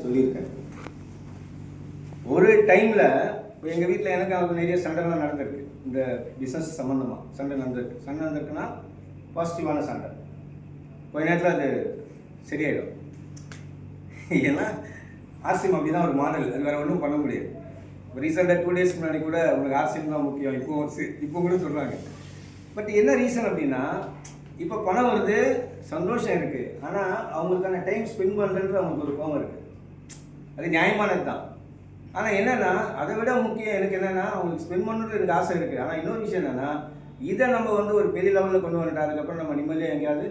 சொல்லியிருக்கேன். ஒரு டைமில் எங்கள் வீட்டில் எனக்கு அவருக்கு நிறைய சண்டைலாம் நடந்திருக்கு. இந்த பிஸ்னஸ் சம்மந்தமாக சண்டை நடந்திருக்குன்னா பாசிட்டிவான சண்டை. கொஞ்ச நேரத்தில் அது சரியாயிடும். ஏன்னா ஆர்சிஎம் அப்படி தான் ஒரு மாடல், அது வேறு ஒன்றும் பண்ண முடியாது. இப்போ ரீசெண்டாக 2 days முன்னாடி கூட உங்களுக்கு ஆர்சிஎம் தான் முக்கியம் இப்போ கூட சொல்கிறாங்க. பட் என்ன ரீசன் அப்படின்னா, இப்போ பணம் வருது, சந்தோஷம் இருக்குது, ஆனால் அவங்களுக்கான டைம் ஸ்பெண்ட் பண்ணுறன்ற அவங்களுக்கு ஒரு கோவம் இருக்குது. அது நியாயமானது தான். ஆனால் என்னென்னா, அதை விட முக்கியம் எனக்கு என்னென்னா, அவங்களுக்கு ஸ்பெண்ட் பண்ணுறது எனக்கு ஆசை இருக்குது. ஆனால் இன்னொரு விஷயம் என்னென்னா, இதை நம்ம ஒரு பெரிய லெவலில் கொண்டு வந்துட்டோம், அதுக்கப்புறம் நம்ம நிம்மதியாக எங்கேயாவது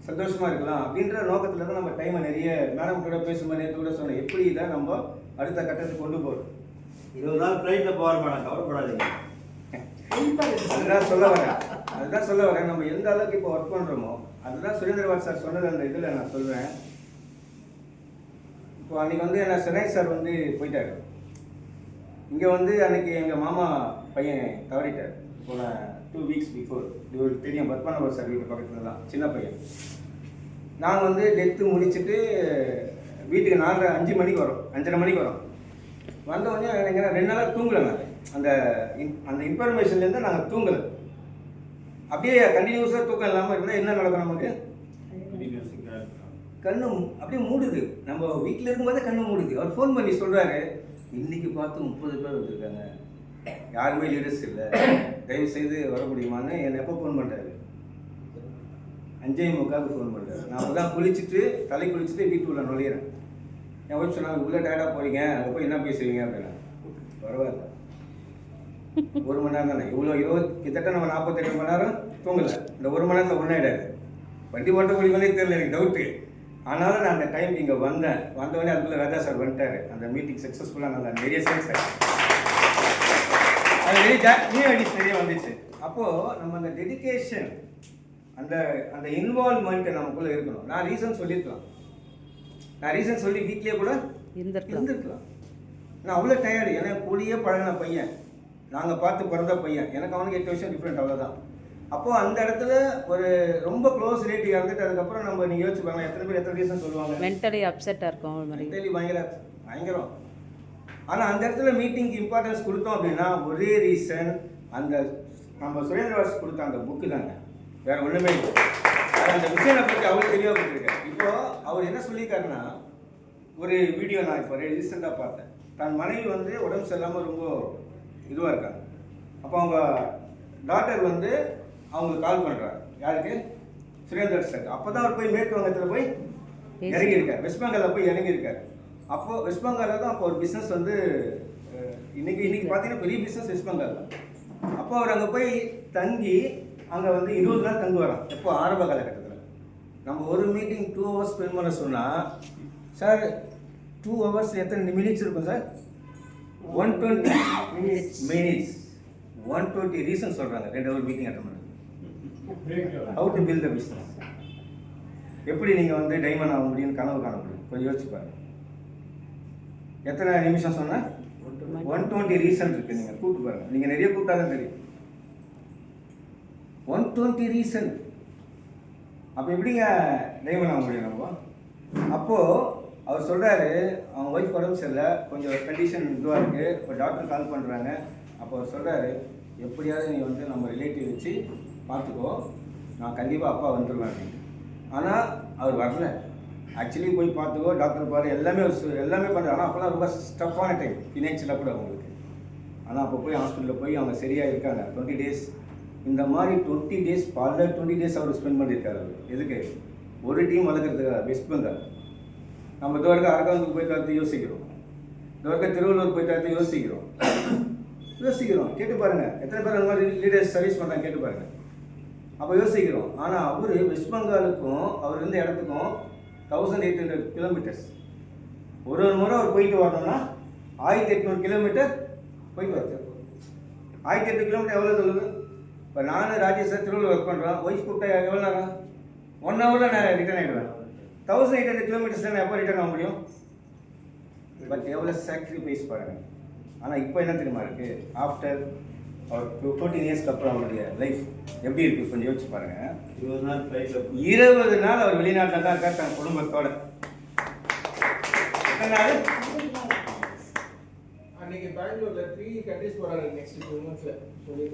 சந்தோஷமாக இருக்கலாம் அப்படின்ற நோக்கத்தில் தான் நம்ம டைமை நிறைய மேடம் கூட பேசும்போது நேற்று கூட சொன்னேன், எப்படி இதை நம்ம அடுத்த கட்டத்துக்கு கொண்டு போகிறோம். 20 நாள் ஃப்ளைட்டில் போகிற மேடம், கவலைப்படாதீங்க. அதுதான் சொல்ல வரேன். நம்ம எந்த அளவுக்கு இப்போ ஒர்க் பண்ணுறோமோ அதுதான் சுரேந்திரபாபு சார் சொன்னது. அந்த இதில் நான் சொல்கிறேன். இப்போ அன்றைக்கி என்ன சென்னை சார் போயிட்டார். இங்கே அன்றைக்கி எங்கள் மாமா பையன் தவறிட்டார். போன 2 weeks பிஃபோர். இது தெரியும், பத்மநாபர் சார் வீட்டு பக்கத்தில் தான், சின்ன பையன். நாங்கள் டெத்து முடிச்சுட்டு வீட்டுக்கு 5 மணிக்கு வரோம், 5:30 மணிக்கு வரோம். வந்தோடனே எனக்கு 2 நாளாக தூங்கலை. நான் அந்த இன்ஃபர்மேஷன்லேருந்து நாங்கள் தூங்கலை. அப்படியே கண்டினியூஸாக தூக்கம் இல்லாமல் இருந்தால் என்ன நடக்கும், நமக்கு கண்ணு அப்படியே மூடுது. நம்ம வீட்டில் இருக்கும்போதே கண்ணு மூடுது. அவர் ஃபோன் பண்ணி சொல்கிறாரு, இன்றைக்கி பார்த்து 30 பேர் வந்திருக்காங்க, யாருமே லீடர்ஸ் இல்லை, தயவு செய்து வர முடியுமான்னு என்னை எப்போ ஃபோன் பண்ணுறாரு? 5:45 ஃபோன் பண்ணுறாரு. நான் அப்போ தான் தலை குளிச்சுட்டு வீட்டுக்குள்ளே நுழையிறேன். என் ஒய்ஃப் சொன்னாங்க, உள்ளே டயர்டாக போகிறீங்க, அங்கே போய் என்ன பேசுவீங்க அப்படின்னா. பரவாயில்ல, 1 மணி நேரம் தானே, இவ்வளோ கிட்டத்தட்ட நம்ம 48 மணி நேரம் தூங்கலை. இந்த 1 மணி நேரத்தில் ஒன்றாயிடாது. வண்டி ஓட்ட முடியுமானே தெரியல, எனக்கு டவுட்டு. ஆனாலும் நான் அந்த டைம் இங்கே வந்தோடனே அதுக்குள்ளே வேதா சார் வந்துட்டார். அந்த மீட்டிங் சக்ஸஸ்ஃபுல்லாக நான் நிறைய சேல்ஸ் அது நியூ ஐடிஸ் நிறைய வந்துச்சு. அப்போது நம்ம அந்த டெடிக்கேஷன், அந்த இன்வால்வ்மெண்ட்டு நமக்குள்ளே இருக்கணும். நான் ரீசன் சொல்லியிருக்கலாம், சொல்லி வீட்லேயே கூட இருந்திருக்கலாம். நான் அவ்வளோ டயர்டு. எனக்கு கூடியே பழகின பையன், நாங்கள் பார்த்து பிறந்த பையன், எனக்கு அவனுக்கு 8 வருஷம் டிஃப்ரெண்ட், அவ்வளோதான். அப்போது அந்த இடத்துல ஒரு ரொம்ப க்ளோஸ் ரிலேட்டிவ் இருந்துட்டு அதுக்கப்புறம் நம்ம நீங்கள் யோசிச்சு பாருங்க, எத்தனை பேர் எத்தனை ரீசன் சொல்லுவாங்க, மென்டலி அப்செட்டாக இருக்கும், மென்டலி பயங்கரம். ஆனால் அந்த இடத்துல மீட்டிங்க்கு இம்பார்ட்டன்ஸ் கொடுத்தோம் அப்படின்னா ஒரே ரீசன், நம்ம சுரேந்திரபாபு கொடுத்த அந்த புக்கு தாங்க, வேறு ஒன்றுமே இல்லை. அந்த விஷயத்தை பற்றி அவ்வளோ தெளிவாக கொடுத்துருக்கேன். இப்போது அவர் என்ன சொல்லியிருக்காருன்னா, ஒரு வீடியோ நான் இப்போ ரீசெண்டாக பார்த்தேன். தன் மனைவி உடம்பு சரியில்லாமல் ரொம்ப இதுவாக இருக்காங்க. அப்போ அவங்க டாக்டர் அவங்களுக்கு கால் பண்ணுறாரு. யாருக்கு? சுரேந்தர் சார். அப்போ தான் அவர் போய் மேற்கு வங்கத்தில் போய் இறங்கியிருக்கார், வெஸ்ட் பெங்காலில் போய் இறங்கியிருக்கார். அப்போது வெஸ்ட் பெங்காலில் தான் அப்போ ஒரு பிஸ்னஸ் இன்றைக்கி பார்த்தீங்கன்னா பெரிய பிஸ்னஸ் வெஸ்ட் பெங்கால் தான். அப்போ அவர் அங்கே போய் தங்கி அங்கே 20 நாள் தங்கி வரோம். எப்போ ஆரம்ப காலகட்டத்தில் நம்ம ஒரு மீட்டிங் 2 hours ஸ்பெண்ட் பண்ண சொன்னால், சார் 2 hours எத்தனை மினிட்ஸ் இருக்கும் சார்? 120 minutes. 120 ரீசன் சொல்கிறாங்க 2 hour மீட்டிங் அட்டன் பண்ண. How to build the business, எப்படி நீங்கள் டைமண்ட் ஆக முடியும்னு கனவு காண முடியும். கொஞ்சம் யோசிச்சு பாருங்க. எத்தனை நிமிஷம் சொன்னால் 120 ரீசன் இருக்குது. நீங்கள் கூப்பிட்டு பாருங்கள், நீங்கள் நிறைய கூப்பிட்டாதான் தெரியும். 120 ரீசன். அப்போ எப்படிங்க டைமண்ட் ஆக முடியும் நம்ம? அப்போது அவர் சொல்கிறாரு, அவங்க ஒய்ஃப் உடம்பு சரியில்லை, கொஞ்சம் கண்டிஷன் இதுவாக இருக்குது, இப்போ டாக்டர் கால் பண்ணுறாங்க. அப்போ அவர் சொல்கிறாரு, எப்படியாவது நீ நம்ம ரிலேட்டிவ் வச்சு பார்த்துக்கோ, நான் கண்டிப்பாக அப்பா வந்துடுவேன் அப்படின்ட்டு. ஆனால் அவர் வரல. ஆக்சுவலி போய் பார்த்துக்கோ, டாக்டர் பாரு, எல்லாமே பண்ணுறாரு. ஆனால் அப்போலாம் ரொம்ப ஸ்டஃப்பான டைம் ஃபினான்ஷியலாக கூட அவங்களுக்கு. ஆனால் அப்போ போய் ஹாஸ்பிட்டலில் போய் அவங்க சரியாக இருக்காங்க. 20 days இந்த மாதிரி 20 days பல 20 days அவர் ஸ்பெண்ட் பண்ணியிருக்காரு. அவர் எதுக்கு? ஒரு டீம் வளர்க்குறதுக்காக. வெஸ்ட் பெங்கால் நம்ம இதுவரைக்கும் அரகாந்துக்கு போய் பார்த்து யோசிக்கிறோம், இதுவரைக்கும் திருவள்ளூர் போய் பார்த்து யோசிக்கிறோம். கேட்டு பாருங்கள், எத்தனை பேர் அந்த மாதிரி லீடர்ஸ் சர்வீஸ் பண்ணுறாங்க கேட்டு பாருங்கள். அப்போ யோசிக்கிறோம். ஆனால் அவர் வெஸ்ட் பெங்காலுக்கும் அவர் இருந்த இடத்துக்கும் 1800 kilometers. ஒரு முறை அவர் போயிட்டு வரணும்னா 1800 kilometers போயிட்டு வருது. 1800 kilometers எவ்வளோ தொழுது? இப்போ நான் ராஜேஷ் சார் திருவள்ளூர் ஒர்க் பண்ணுறோம், ஒய்ஃப் கூப்பிட்டா எவ்வளோ நேரம்? 1 hour நான் ரிட்டர்ன் ஆகிடுவேன். 1800 kilometers நான் எப்போ ரிட்டர்ன் ஆக முடியும்? பட் எவ்வளோ சாக்ரிஃபைஸ் பாருங்கள். ஆனால் இப்போ என்ன தெரியுமா இருக்குது? ஆஃப்டர் அவர் 14 yearsக்கு அப்புறம் அவருடைய லைஃப் எப்படி இருக்குது கொஞ்சம் யோசிச்சு பாருங்கள். 20 நாள் அவர் வெளிநாட்டில் தான் இருக்கார் தன் குடும்பத்தோட. என்னது அன்னைக்கு பெங்களூர்ல 3 கண்ட்ரிஸ் போறாங்க நெக்ஸ்ட் 2 மந்த்ஸ்ல சொல்லி